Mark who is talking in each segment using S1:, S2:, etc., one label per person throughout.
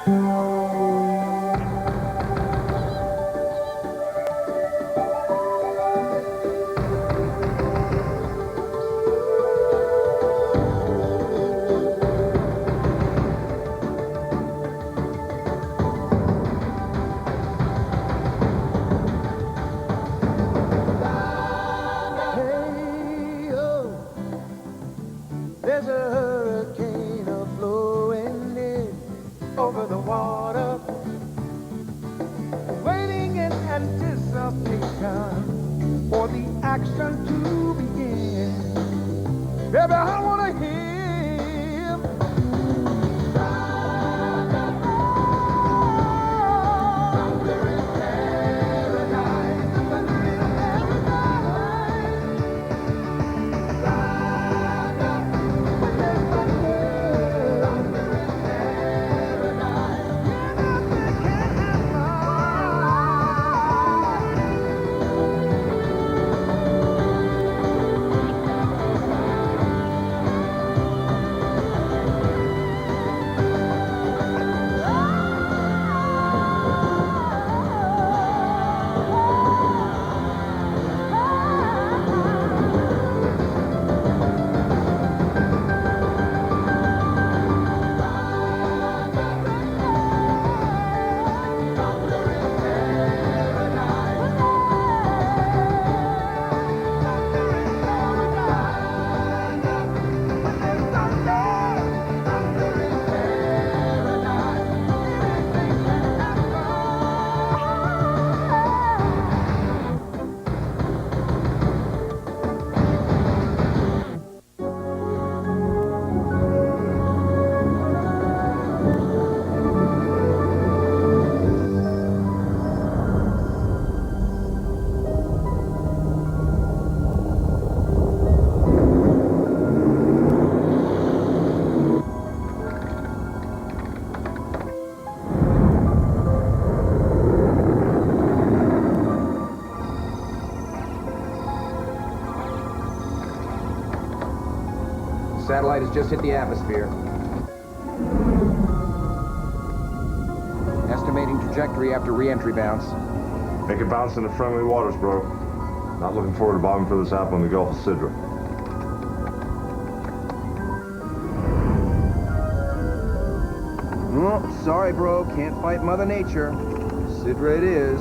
S1: There's a hurricane blowing in over the water, waiting in anticipation for the action to begin. Baby, I wanna hear
S2: Satellite has just hit the atmosphere. Estimating trajectory after re-entry bounce.
S3: Make it bounce into friendly waters, bro. Not looking forward to bobbing for this apple in the Gulf of Sidra.
S2: Oh, sorry, bro. Can't fight Mother Nature. Sidra it is.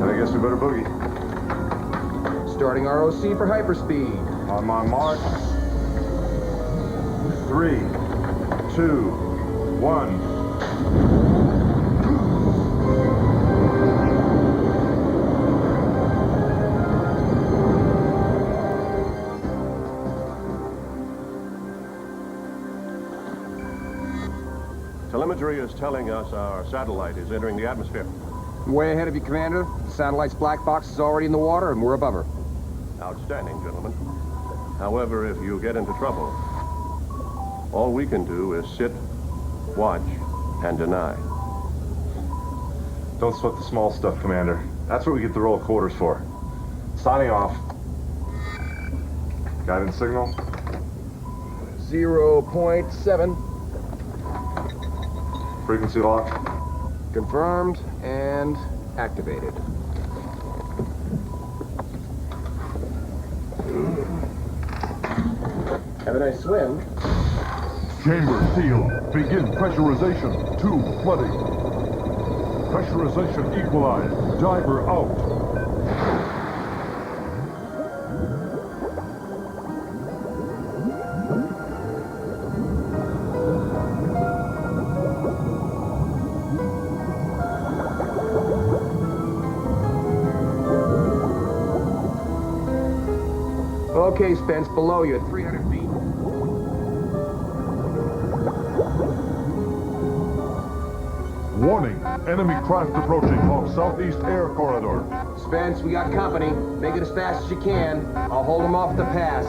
S3: I guess we better boogie.
S2: Starting ROC for hyperspeed.
S3: On my mark. 3, 2, 1.
S4: Telemetry is telling us our satellite is entering the atmosphere.
S2: Way ahead of you, Commander. The satellite's black box is already in the water, and we're above her.
S4: Outstanding, gentlemen. However, if you get into trouble, all we can do is sit, watch, and deny.
S3: Don't sweat the small stuff, Commander. That's what we get the roll of quarters for. Signing off. Guidance signal.
S2: 0.7.
S3: Frequency lock.
S2: Confirmed and activated. Have a nice swim.
S5: Chamber sealed. Begin pressurization. Tube flooding. Pressurization equalized. Diver out.
S2: Okay, Spence, below you at 300 feet.
S5: Warning. Enemy craft approaching off southeast air corridor.
S2: Spence, we got company. Make it as fast as you can. I'll hold them off the pass.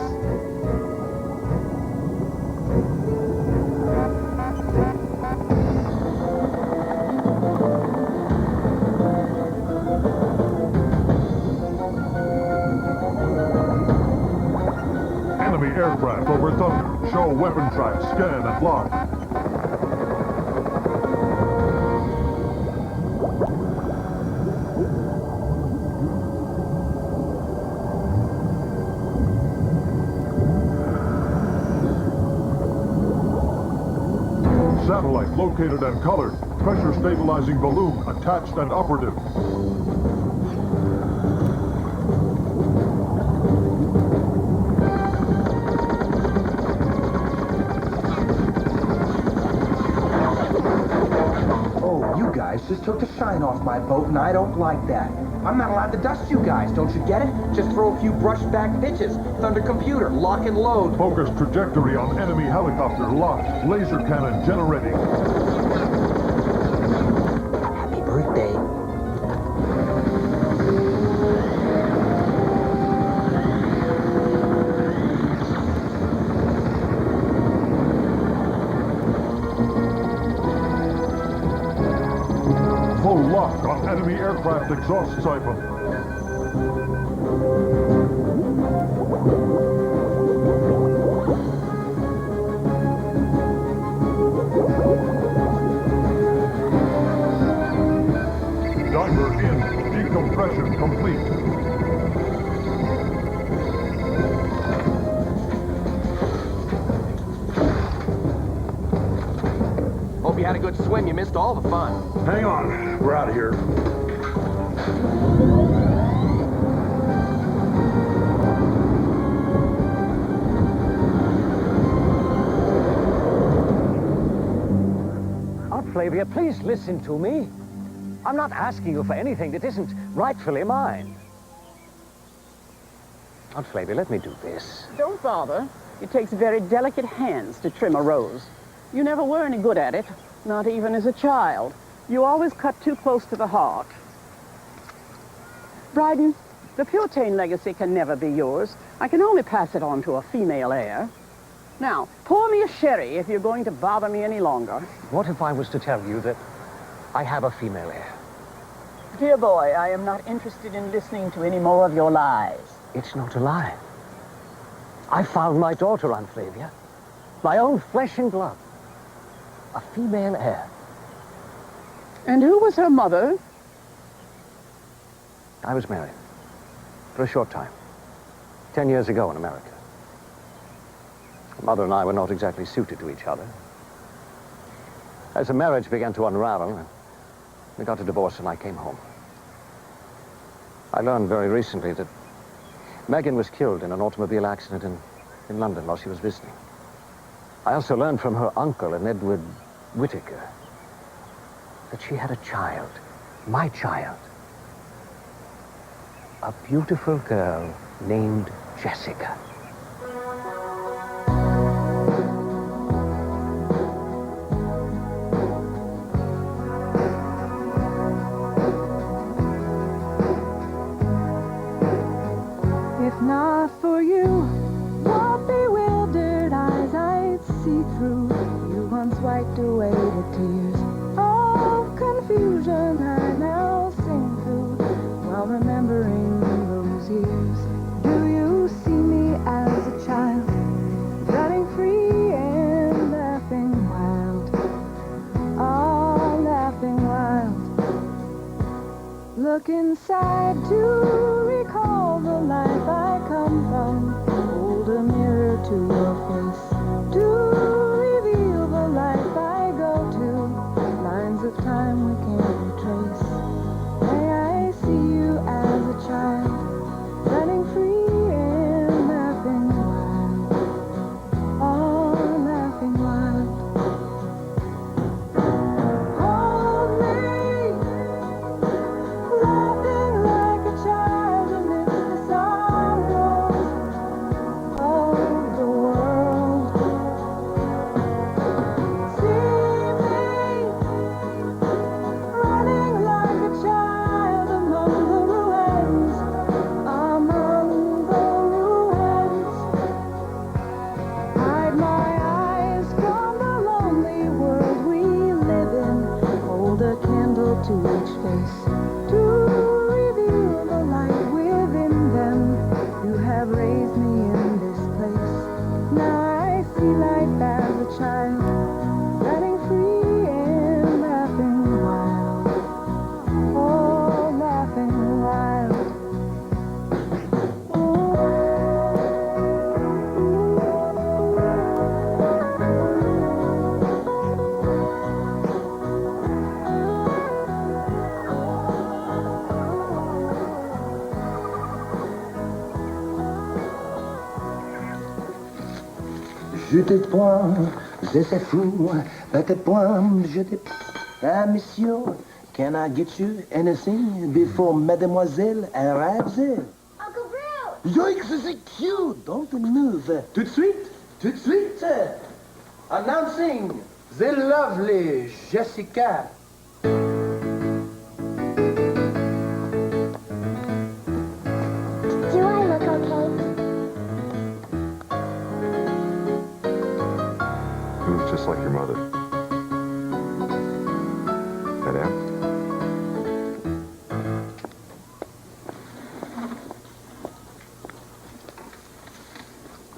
S5: Enemy aircraft over Thunder. Show weapon tracks. Scan and lock. Satellite located and colored. Pressure stabilizing balloon attached and operative.
S6: Oh, you guys just took the shine off my boat, and I don't like that. I'm not allowed to dust you guys, don't you get it? Just throw a few brushed back pitches. Thunder computer, lock and load.
S5: Focus trajectory on enemy helicopter locked. Laser cannon generating.
S6: Happy birthday.
S5: Full lock on enemy aircraft exhaust siphon. Diver in. Decompression complete.
S2: Hope you had a good swim. You missed all the fun.
S3: Hang on. We're out of here.
S7: Aunt Flavia, please listen to me. I'm not asking you for anything that isn't rightfully mine. Aunt Flavia, let me do this.
S8: Don't bother. It takes very delicate hands to trim a rose. You never were any good at it, not even as a child. You always cut too close to the heart. Bryden, the Puritane legacy can never be yours. I can only pass it on to a female heir. Now, pour me a sherry if you're going to bother me any longer.
S7: What if I was to tell you that I have a female heir?
S8: Dear boy, I am not interested in listening to any more of your lies.
S7: It's not a lie. I found my daughter, Aunt Flavia. My own flesh and blood. A female heir.
S8: And who was her mother?
S7: I was married. For a short time. 10 years ago in America. My mother and I were not exactly suited to each other. As the marriage began to unravel, we got a divorce and I came home. I learned very recently that Megan was killed in an automobile accident in London while she was visiting. I also learned from her uncle, an Edward Whittaker, that she had a child, my child. A beautiful girl named Jessica.
S1: If not for you, what bewildered eyes I'd see through. You once wiped away the tears of confusion I now sing through while remembering those years. Do you see me as a child, running free and laughing wild? Oh, laughing wild. Look inside to recall the life I come from. Hold a mirror to your face to reveal the life I go to. Lines of time we can't retrace. May I see you as a child, running free and laughing wild. Oh, laughing wild. Hold me, laughing like a child amidst the sorrows of the world. See me, running like a child among the ruins, among the ruins. Hide my eyes from the lonely world we live in. Hold a candle to each face to reveal the light within them. You have raised me in this place. Now I see life as a child, running free and laughing wild. Oh, laughing wild.
S6: Je te prends, je sais fou, je te prends, je te... Ah, monsieur, can I get you anything before mademoiselle arrives?
S9: Uncle Bruce!
S6: Yoicks, c'est cute! Don't move. Tout de suite, tout de suite. Announcing the lovely Jessica.
S9: Do I look okay?
S3: You look just like your mother. Madame?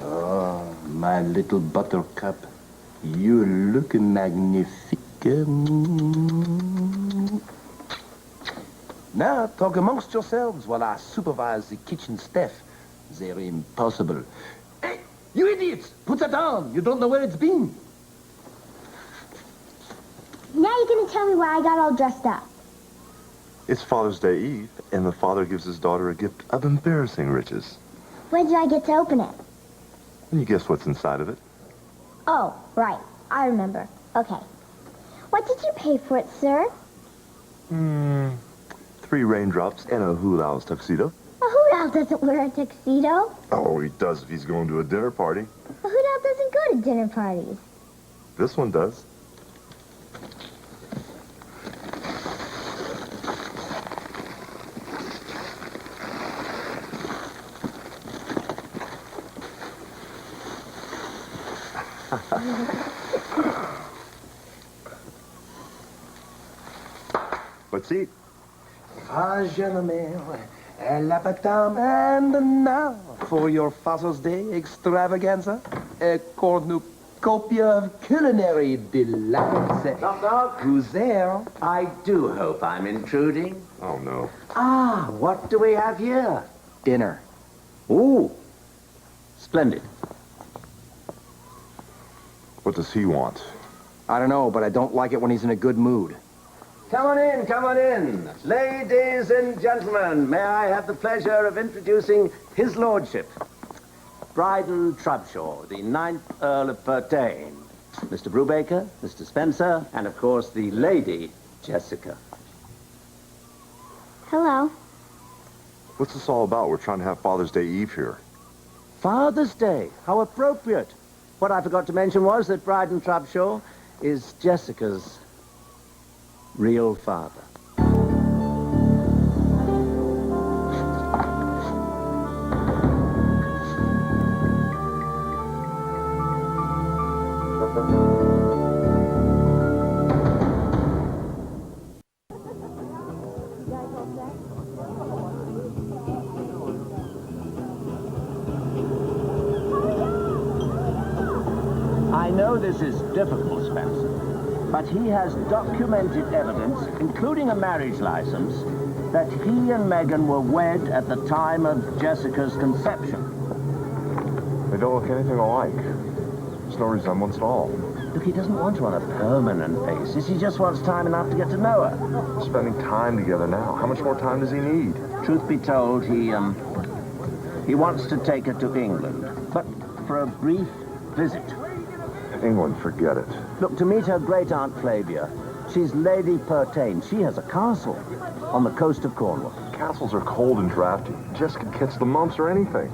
S6: Oh, my little buttercup. You look magnifique. Now, talk amongst yourselves while I supervise the kitchen staff. They're impossible. Hey, you idiots! Put that down! You don't know where it's been.
S9: Now you're gonna tell me why I got all dressed up.
S3: It's Father's Day Eve, and the father gives his daughter a gift of embarrassing riches.
S9: When do I get to open it?
S3: And you guess what's inside of it?
S9: Oh, right. I remember. Okay. What did you pay for it, sir?
S3: 3 raindrops and a Hula's tuxedo.
S9: A hoot owl doesn't wear a tuxedo.
S3: Oh, he does if he's going to a dinner party.
S9: A hoot owl doesn't go to dinner parties.
S3: This one does. Let's eat.
S6: Ah, gentlemen, la patam, and now for your Father's Day extravaganza, a cornucopia of culinary delights.
S10: Knock, knock.
S6: Who's there?
S10: I do hope I'm intruding.
S3: Oh, no.
S10: Ah, what do we have here?
S6: Dinner.
S10: Ooh, splendid.
S3: What does he want?
S6: I don't know, but I don't like it when he's in a good mood.
S10: Come on in, come on in. Ladies and gentlemen, may I have the pleasure of introducing His Lordship, Bryden Trubshaw, the 9th Earl of Pertain, Mr. Brubaker, Mr. Spencer, and of course the Lady Jessica.
S9: Hello.
S3: What's this all about? We're trying to have Father's Day Eve here.
S10: Father's Day, how appropriate. What I forgot to mention was that Bryden Trubshaw is Jessica's real father. I know this is difficult, Spencer, but he has documented evidence, including a marriage license, that he and Megan were wed at the time of Jessica's conception.
S3: They don't look anything alike. There's no resemblance at all.
S10: Look, he doesn't want her on a permanent basis. He just wants time enough to get to know her.
S3: Spending time together now. How much more time does he need?
S10: Truth be told, he wants to take her to England, but for a brief visit.
S3: England, forget it.
S10: Look, to meet her great-aunt Flavia. She's Lady Pertain. She has a castle on the coast of Cornwall.
S3: Castles are cold and drafty. Jessica could catch the mumps or anything.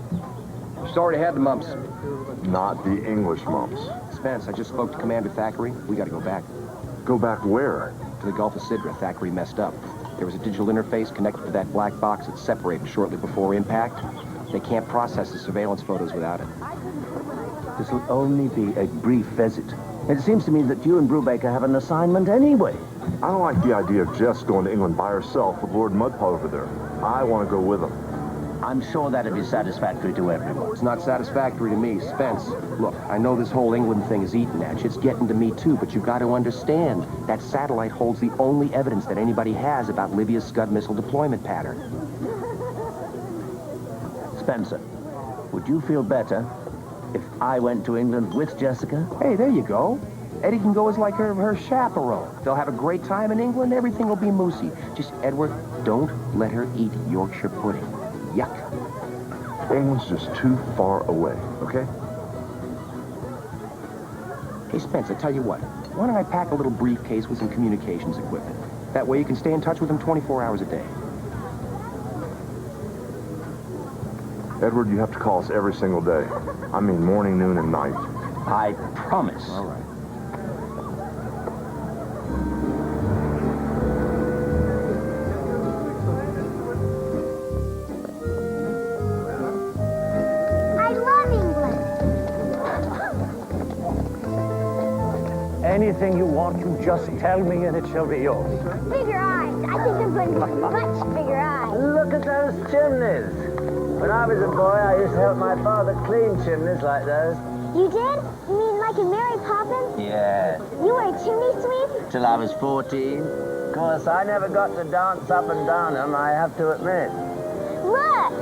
S2: She's already had the mumps.
S3: Not the English mumps.
S2: Spence, I just spoke to Commander Thackeray. We gotta go back
S3: Go back where?
S2: to the Gulf of Sidra. Thackeray messed up. There was a digital interface connected to that black box that separated shortly before impact. They can't process the surveillance photos without it.
S10: This will only be a brief visit. It seems to me that you and Brubaker have an assignment anyway.
S3: I don't like the idea of Jess going to England by herself with Lord Mudpaw over there. I want to go with him.
S10: I'm sure that'd be satisfactory to everyone.
S2: It's not satisfactory to me, Spence. Look, I know this whole England thing is eating at you. It's getting to me, too, but you've got to understand that satellite holds the only evidence that anybody has about Libya's Scud missile deployment pattern.
S10: Spencer, would you feel better if I went to England with Jessica?
S2: Hey, there you go. Eddie can go as like her chaperone. They'll have a great time in England. Everything will be moosey. Just, Edward, don't let her eat Yorkshire pudding. Yuck.
S3: England's just too far away, okay?
S2: Hey, Spence, I tell you what. Why don't I pack a little briefcase with some communications equipment? That way you can stay in touch with them 24 hours a day.
S3: Edward, you have to call us every single day. I mean morning, noon, and night.
S10: I promise.
S2: All right.
S9: I love England.
S7: Anything you want, you just tell me and it shall be yours.
S9: Bigger eyes. I think I'm going to get much bigger eyes.
S10: Look at those chimneys. When I was a boy, I used to help my father clean chimneys like those.
S9: You did? You mean like in Mary Poppins?
S10: Yeah,
S9: You were a chimney sweep?
S10: till I was 14. Of course, I never got to dance up and down them, I have to admit.
S9: Look!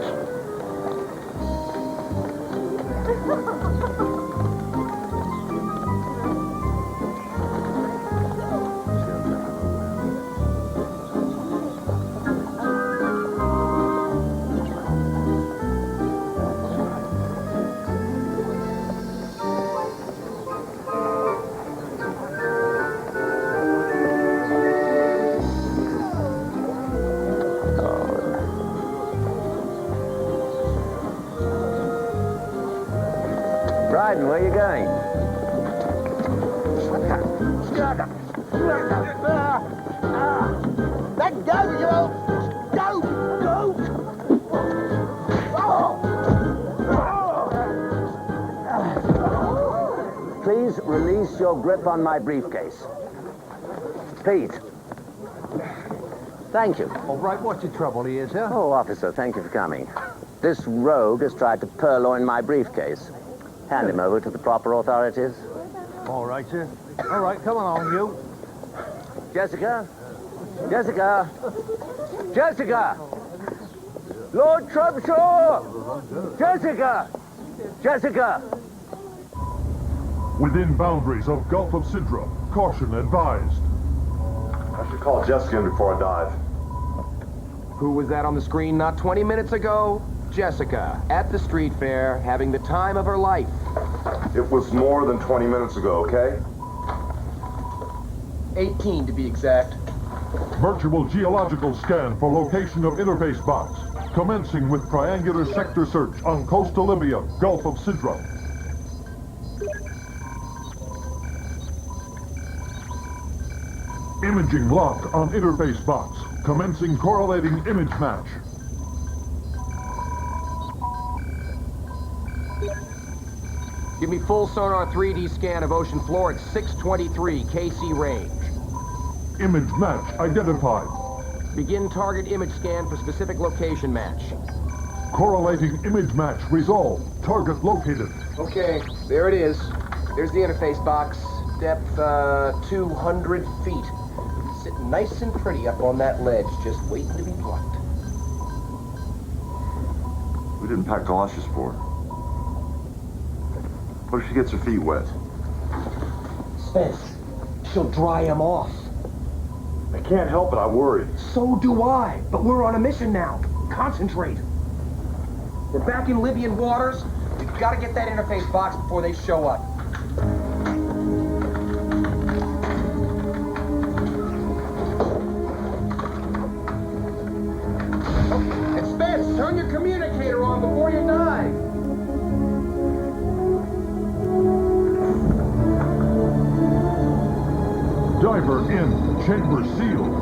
S10: Bryden, where are you going?
S6: Let go, you old... Go!
S10: Please release your grip on my briefcase. Pete. Thank you.
S7: All right, what's your trouble here, sir?
S10: Oh, officer, thank you for coming. This rogue has tried to purloin my briefcase. Hand him over to the proper authorities.
S7: All right, sir. All right, come along, you.
S10: Jessica? Jessica? Jessica! Lord Trubshaw! Jessica! Jessica!
S5: Within boundaries of Gulf of Sidra, caution advised.
S3: I should call Jessica in before I dive.
S2: Who was that on the screen not 20 minutes ago? Jessica, at the street fair, having the time of her life.
S3: It was more than 20 minutes ago, okay?
S2: 18 to be exact.
S5: Virtual geological scan for location of interface box. Commencing with triangular sector search on coastal Libya, Gulf of Sidra. Imaging locked on interface box. Commencing correlating image match.
S2: Give me full sonar 3D scan of ocean floor at 623 KC range.
S5: Image match identified.
S2: Begin target image scan for specific location match.
S5: Correlating image match resolved. Target located.
S2: Okay, there it is. There's the interface box. Depth, 200 feet. Sitting nice and pretty up on that ledge, just waiting to be plucked.
S3: We didn't pack galoshes for her. What if she gets her feet wet?
S2: Spence, she'll dry him off.
S3: I can't help it, I worry.
S2: So do I, but we're on a mission now. Concentrate. We're back in Libyan waters. We've got to get that interface box before they show up. And Spence, turn your communicator on before you dive.
S5: Diver in. Chamber sealed.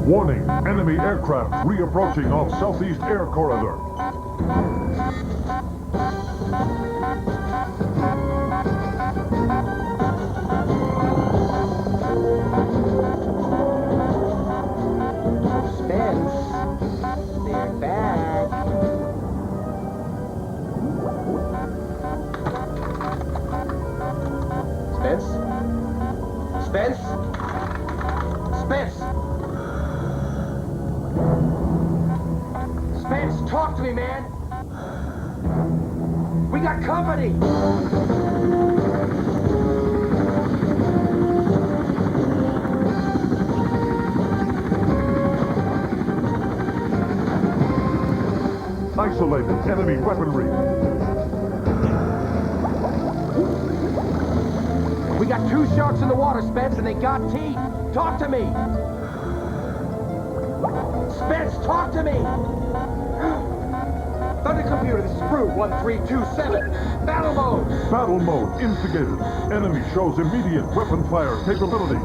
S5: Warning, enemy aircraft reapproaching off Southeast Air Corridor.
S2: Spence, they're back. Spence? Spence? Spence! Spence, talk to me, man! We got company!
S5: Isolated enemy weaponry.
S2: We got 2 sharks in the water, Spence, and they got teeth. Talk to me! Spence, talk to me! Thunder computer, this is Brood 1327. Battle mode!
S5: Battle mode instigated. Enemy shows immediate weapon fire capability.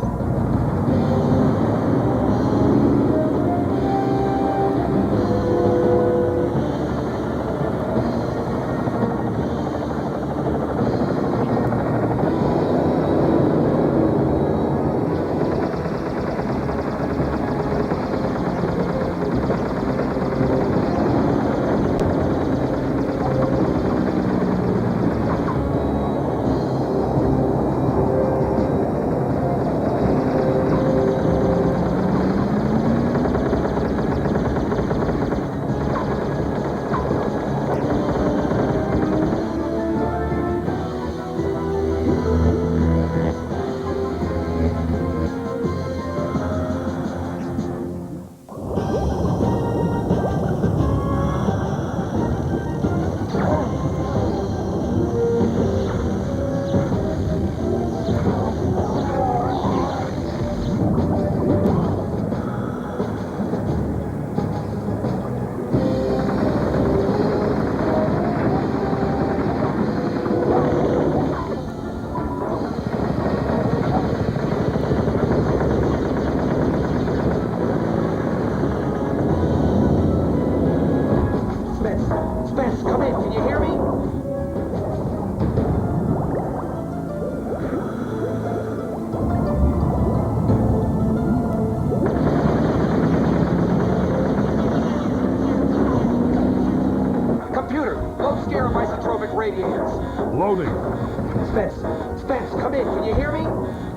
S2: Spence, come in. Can you hear me? Computer, load scare of isotropic radiators.
S5: Loading.
S2: Spence, come in. Can you hear me?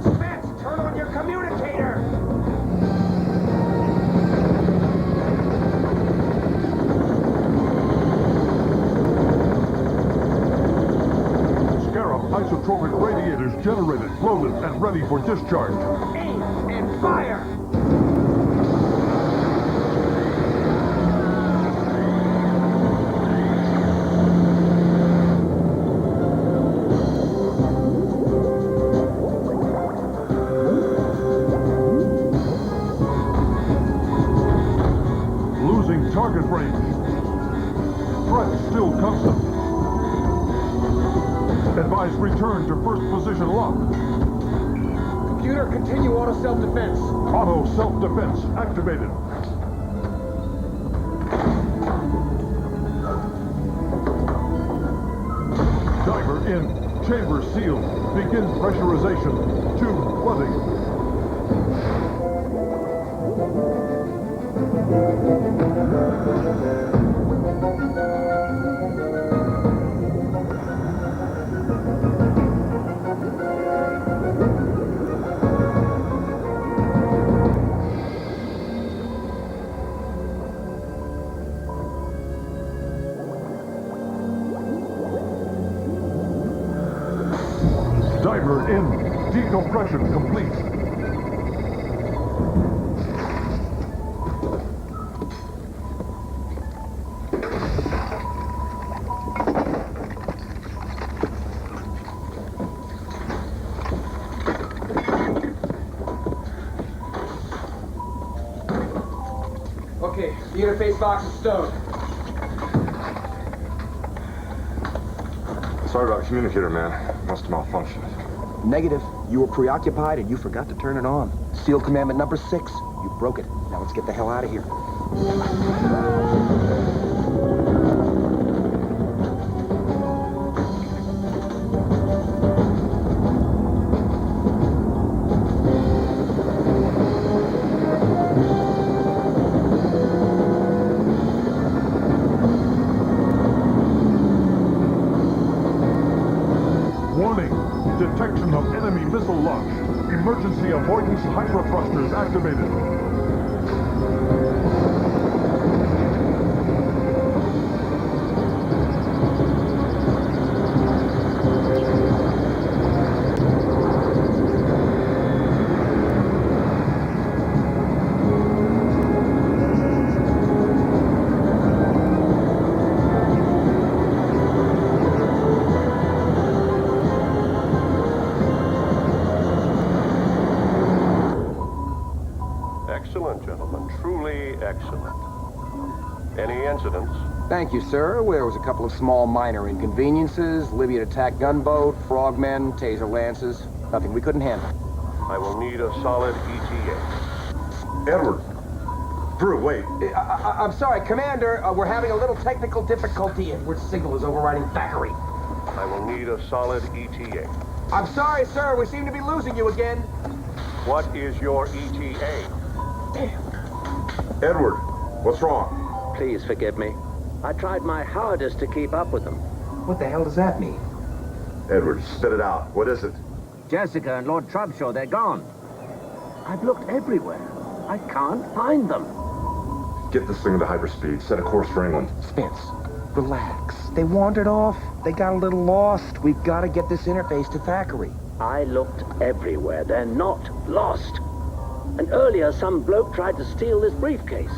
S2: Spence, turn on your communicator.
S5: Isotropic radiators generated, loaded, and ready for discharge.
S2: Aim and fire!
S5: Losing target range. Threat still constant. Advise return to first position lock.
S2: Computer, continue auto self-defense.
S5: Auto self-defense activated. Diver in. Chamber sealed. Begin pressurization. Tube flooding. Diver in. Decompression complete.
S2: Okay, the interface box is stowed.
S3: Sorry about communicator, man. Must have malfunctioned.
S2: Negative. You were preoccupied and you forgot to turn it on. SEAL Commandment number 6. You broke it. Now let's get the hell out of here.
S5: Warning! Detection of enemy missile launch. Emergency avoidance hyperthrusters activated.
S4: Excellent, gentlemen. Truly excellent. Any incidents?
S2: Thank you, sir. There was a couple of small minor inconveniences. Libyan attack gunboat, frogmen, taser lances. Nothing we couldn't handle.
S4: I will need a solid ETA.
S3: Edward. Drew, wait.
S2: I'm sorry, Commander. We're having a little technical difficulty. Edward's signal is overriding Thackeray.
S4: I will need a solid ETA.
S2: I'm sorry, sir. We seem to be losing you again.
S4: What is your ETA?
S3: Edward, what's wrong?
S10: Please forgive me. I tried my hardest to keep up with them.
S2: What the hell does that mean?
S3: Edward, spit it out. What is it?
S10: Jessica and Lord Trubshaw, they're gone. I've looked everywhere. I can't find them.
S3: Get this thing into hyperspeed. Set a course for England.
S2: Spence, relax. They wandered off. They got a little lost. We've got to get this interface to Thackeray.
S10: I looked everywhere. They're not lost. And earlier, some bloke tried to steal this briefcase.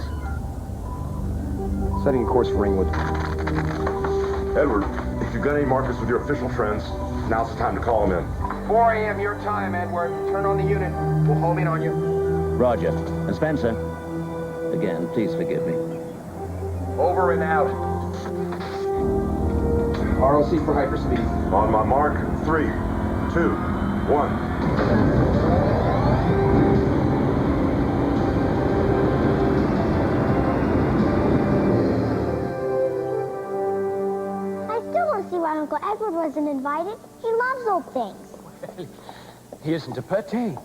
S2: Setting a course for England.
S3: Edward, if you've got any markers with your official friends, now's the time to call them in.
S2: 4 a.m. your time, Edward. Turn on the unit. We'll home in on you.
S10: Roger. And Spencer, again, please forgive me.
S2: Over and out. ROC for hyperspeed.
S3: On my mark, 3, 2, 1.
S9: See why Uncle Edward wasn't invited. He loves old things.
S7: Well, he isn't a Pertain.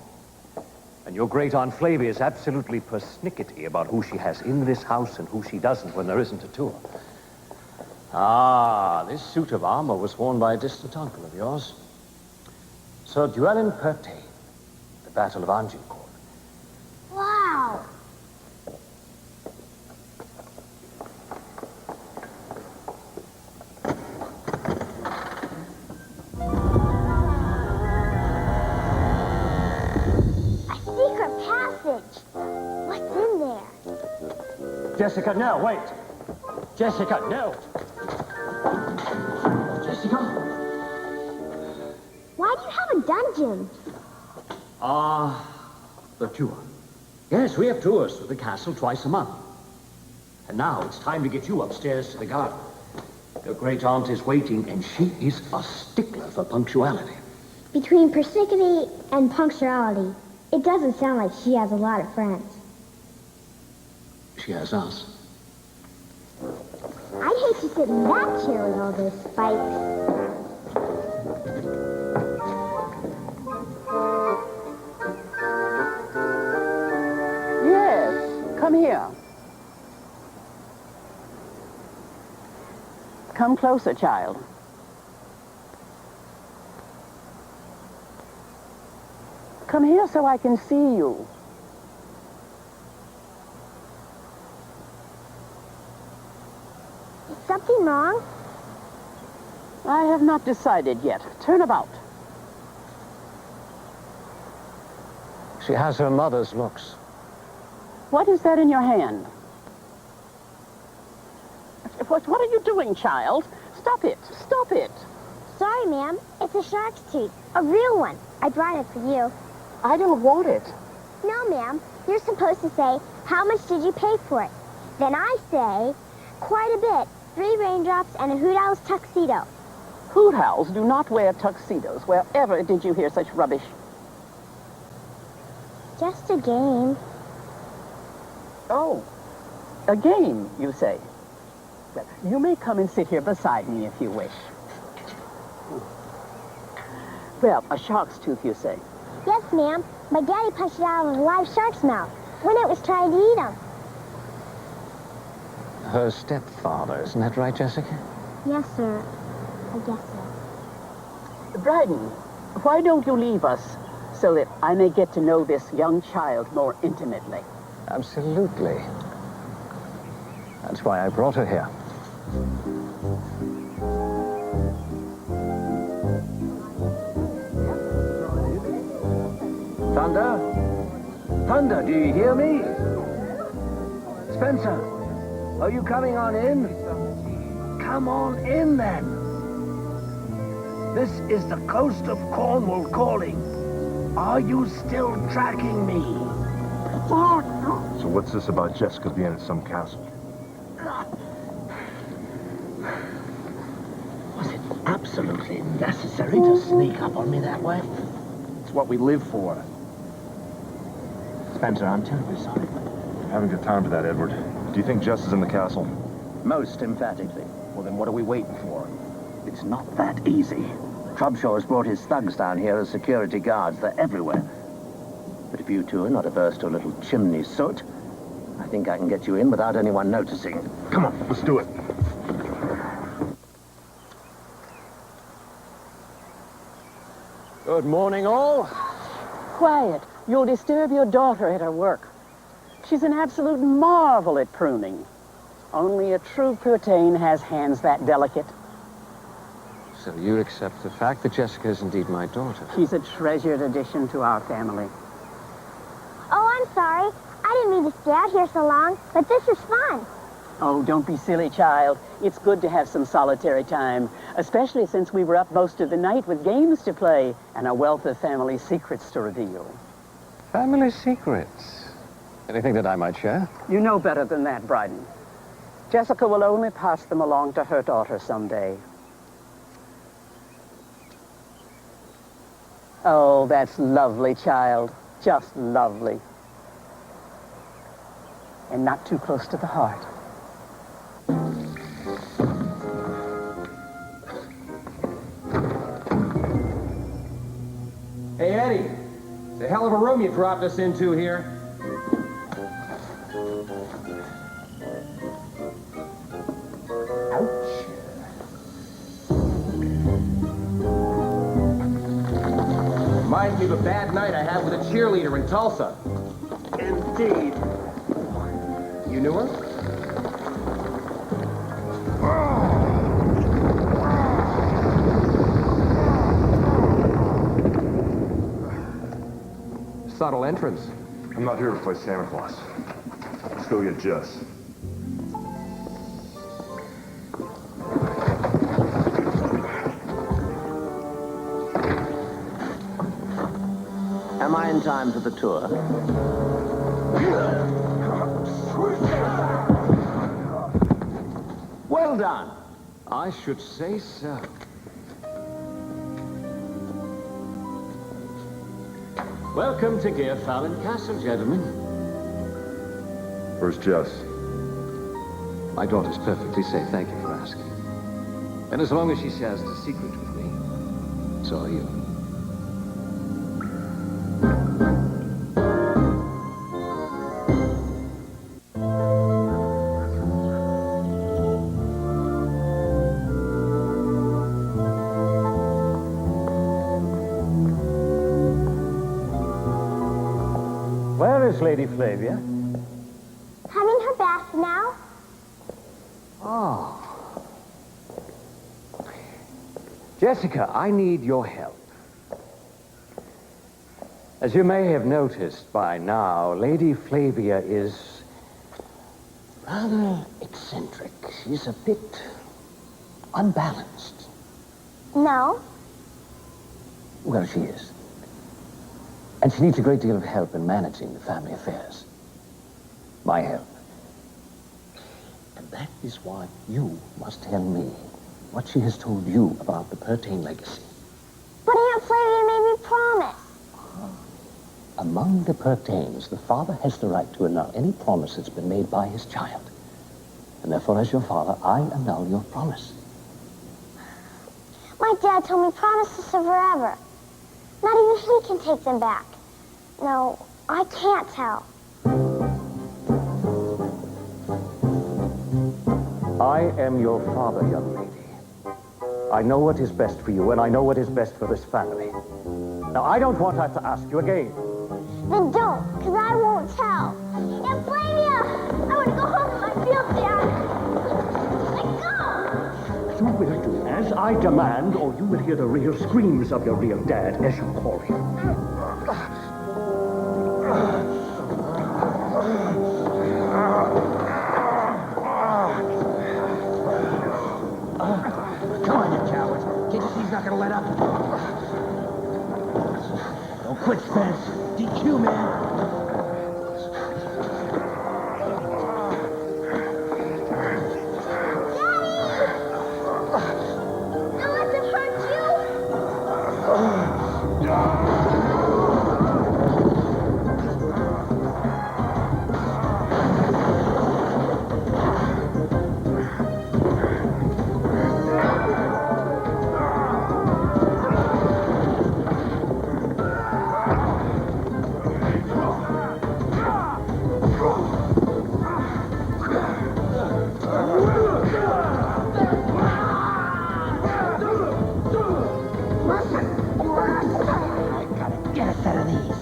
S7: And your great Aunt Flavia is absolutely persnickety about who she has in this house and who she doesn't when there isn't a tour. Ah, this suit of armor was worn by a distant uncle of yours. Sir Llewellyn Pertain, the Battle of Agincourt.
S9: Wow. What's in there?
S7: Jessica, no, wait. Jessica, no. Jessica?
S9: Why do you have a dungeon?
S7: The tour. Yes, we have tours through the castle twice a month. And now it's time to get you upstairs to the garden. Your great aunt is waiting, and she is a stickler for punctuality.
S9: Between persnickety and punctuality, it doesn't sound like she has a lot of friends.
S7: She has us.
S9: I'd hate to sit in that chair with all those spikes.
S8: Yes, come here. Come closer, child. Come here so I can see you.
S9: Is something wrong?
S8: I have not decided yet. Turn about.
S7: She has her mother's looks.
S8: What is that in your hand? What are you doing, child? Stop it. Stop it.
S9: Sorry, ma'am. It's a shark's tooth. A real one. I brought it for you.
S8: I don't want it.
S9: No, ma'am. You're supposed to say, how much did you pay for it? Then I say, quite a bit. 3 raindrops and a Hoot Owl's tuxedo.
S8: Hoot owls do not wear tuxedos. Wherever did you hear such rubbish?
S9: Just a game.
S8: Oh, a game, you say? Well, you may come and sit here beside me if you wish. Well, a shark's tooth, you say?
S9: Yes, ma'am. My daddy punched it out of a live shark's mouth when it was trying to eat him.
S7: Her stepfather, isn't that right, Jessica?
S9: Yes, sir. I guess so.
S8: Bryden, why don't you leave us so that I may get to know this young child more intimately?
S7: Absolutely. That's why I brought her here.
S10: Thunder? Thunder, do you hear me? Spencer, are you coming on in? Come on in, then. This is the coast of Cornwall calling. Are you still tracking me?
S3: So what's this about Jessica being at some castle?
S6: Was it absolutely necessary to sneak up on me that way?
S2: It's what we live for.
S6: Spencer, I'm terribly sorry.
S3: I haven't got time for that, Edward. Do you think Jess is in the castle?
S10: Most emphatically.
S2: Well, then what are we waiting for?
S10: It's not that easy. Trubshaw's brought his thugs down here as security guards. They're everywhere. But if you two are not averse to a little chimney soot, I think I can get you in without anyone noticing.
S3: Come on, let's do it.
S7: Good morning, all.
S8: Quiet. You'll disturb your daughter at her work. She's an absolute marvel at pruning. Only a true Purtain has hands that delicate.
S7: So you accept the fact that Jessica is indeed my daughter?
S8: She's a treasured addition to our family.
S9: Oh, I'm sorry. I didn't mean to stay out here so long, but this is fun.
S8: Oh, don't be silly, child. It's good to have some solitary time, especially since we were up most of the night with games to play and a wealth of family secrets to reveal.
S7: Family secrets? Anything that I might share?
S8: You know better than that, Bryden. Jessica will only pass them along to her daughter someday. Oh, that's lovely, child. Just lovely. And not too close to the heart.
S2: Hey, Eddie. It's a hell of a room you dropped us into here. Ouch. Reminds me of a bad night I had with a cheerleader in Tulsa.
S10: Indeed.
S2: You knew her? Subtle entrance.
S3: I'm not here to play Santa Claus. Let's go get Jess.
S10: Am I in time for the tour? Well done.
S7: I should say so. Welcome to Gearfallen Castle, gentlemen.
S3: Where's Jess?
S7: My daughter's perfectly safe, thank you for asking. And as long as she shares the secret with me, so are you.
S11: Where is Lady Flavia?
S9: Having her bath now?
S7: Oh. Jessica, I need your help. As you may have noticed by now, Lady Flavia is rather eccentric. She's a bit unbalanced.
S9: No.
S7: Well, she is. And she needs a great deal of help in managing the family affairs. My help. And that is why you must tell me what she has told you about the Purtain legacy.
S9: But Aunt Flavia made me promise.
S7: Among the Pertains, the father has the right to annul any promise that's been made by his child. And therefore, as your father, I annul your promise.
S9: My dad told me promises are forever. Not even he can take them back. No, I can't tell.
S7: I am your father, young lady. I know what is best for you, and I know what is best for this family. Now, I don't want to have to ask you again.
S9: Then don't, because I won't tell. Aunt Flavia! I want to go home to my field, Dad. Let go!
S7: You will do as I demand, or you will hear the real screams of your real dad, as you call him.
S6: Come on, you cowards. Can't you see he's not gonna let up? Don't quit, Spence. DQ, man.
S9: Don't let them hurt you!
S6: Get a set of these.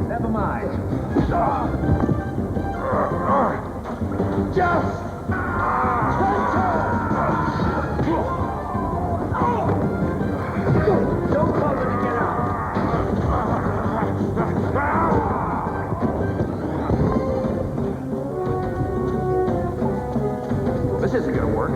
S10: Never mind. Don't bother to get out.
S2: This isn't gonna work.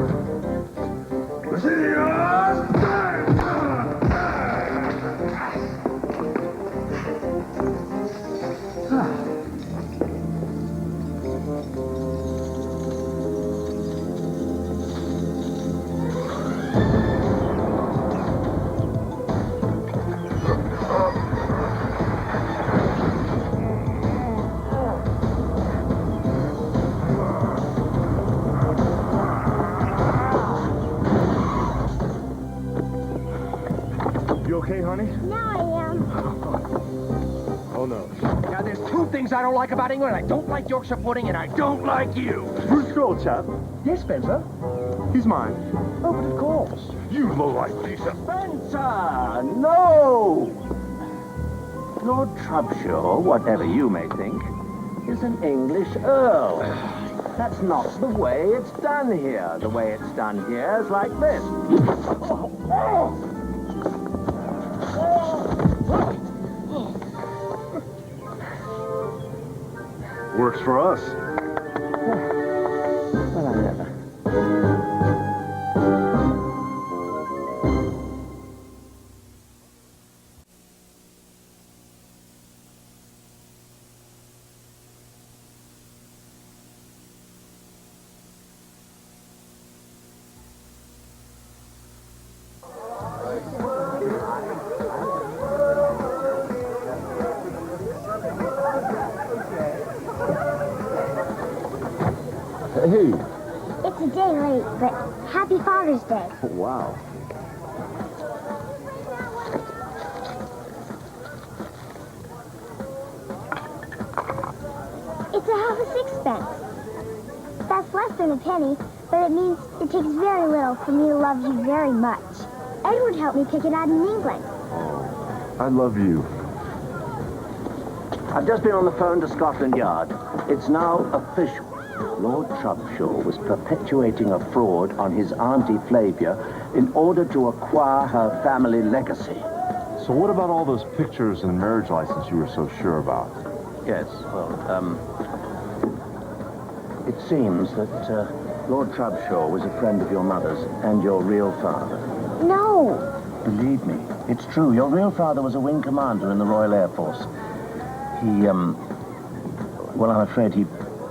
S3: You okay, honey?
S9: Now I am.
S3: Oh, no.
S2: Now, there's two things I don't like about England. I don't like Yorkshire pudding, and I don't like you.
S3: Bruce Stroll, chap.
S2: Yes, Spencer?
S3: He's mine.
S2: Oh, but of course.
S3: You low-life piece of...
S10: Spencer, no! Lord Trubshaw, whatever you may think, is an English Earl. That's not the way it's done here. The way it's done here is like this.
S3: Works for us.
S10: Well, I never.
S2: Hey.
S9: It's a day late, but happy Father's Day.
S2: Wow.
S9: It's a half a sixpence. That's less than a penny, but it means it takes very little for me to love you very much. Edward helped me pick it out in England.
S3: I love you.
S10: I've just been on the phone to Scotland Yard. It's now official. Lord Trubshaw was perpetuating a fraud on his Auntie Flavia in order to acquire her family legacy.
S3: So what about all those pictures and the marriage license you were so sure about?
S10: Yes, well, it seems that Lord Trubshaw was a friend of your mother's and your real father.
S9: No,
S6: Believe me, it's true. Your real father was a wing commander in the Royal Air Force. He, well, I'm afraid he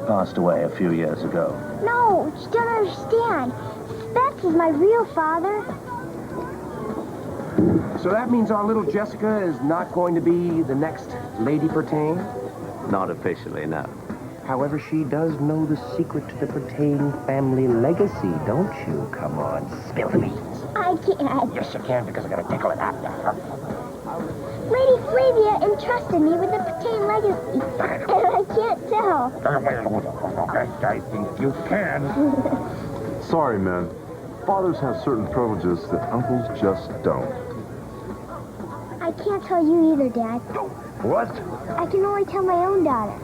S6: passed away a few years ago.
S9: No, you don't understand. Spence is my real father.
S2: So that means our little Jessica is not going to be the next Lady Pertain?
S10: Not officially, no.
S2: However, she does know the secret to the Pertain family legacy, don't you? Come on, spill the beans.
S9: I can't.
S2: Yes, you can, because I'm going to tickle it out.
S9: Lady Flavia entrusted me with the Pertain legacy, and I can't tell.
S2: I think you can.
S3: Sorry, men. Fathers have certain privileges that uncles just don't.
S9: I can't tell you either, Dad.
S3: What?
S9: I can only tell my own daughter.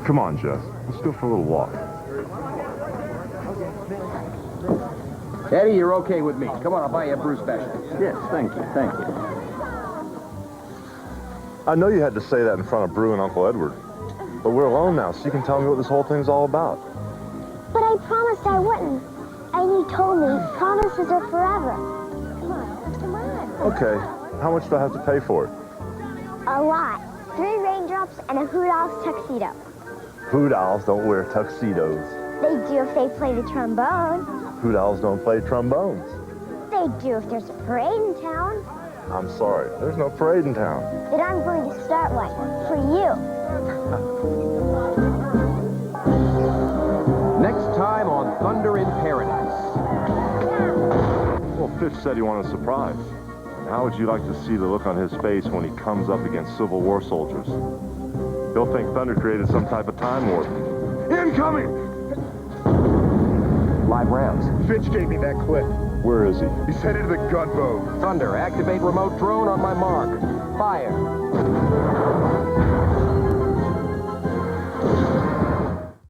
S3: Come on, Jess. Let's go for a little walk.
S2: Eddie, you're okay with me. Come on, I'll buy you a brew special.
S11: Yes, thank you, thank you.
S3: I know you had to say that in front of Brew and Uncle Edward. But we're alone now, so you can tell me what this whole thing's all about.
S9: But I promised I wouldn't. And you told me promises are forever. Come on, come on.
S3: Okay. How much do I have to pay for it?
S9: A lot. 3 raindrops and a Hoot Owl's tuxedo.
S3: Hoot owls don't wear tuxedos.
S9: They do if they play the trombone.
S3: Hoot owls don't play trombones.
S9: They do if there's a parade in town.
S3: I'm sorry. There's no parade in town.
S9: Then I'm going to start one for you.
S2: Next time on Thunder in Paradise.
S3: Well, Fish said he wanted a surprise. How would you like to see the look on his face when he comes up against Civil War soldiers? He'll think Thunder created some type of time warp. Incoming!
S2: Live rounds.
S12: Fitch gave me that clip.
S3: Where is he?
S12: He's headed to the gunboat.
S2: Thunder, activate remote drone on my mark. Fire.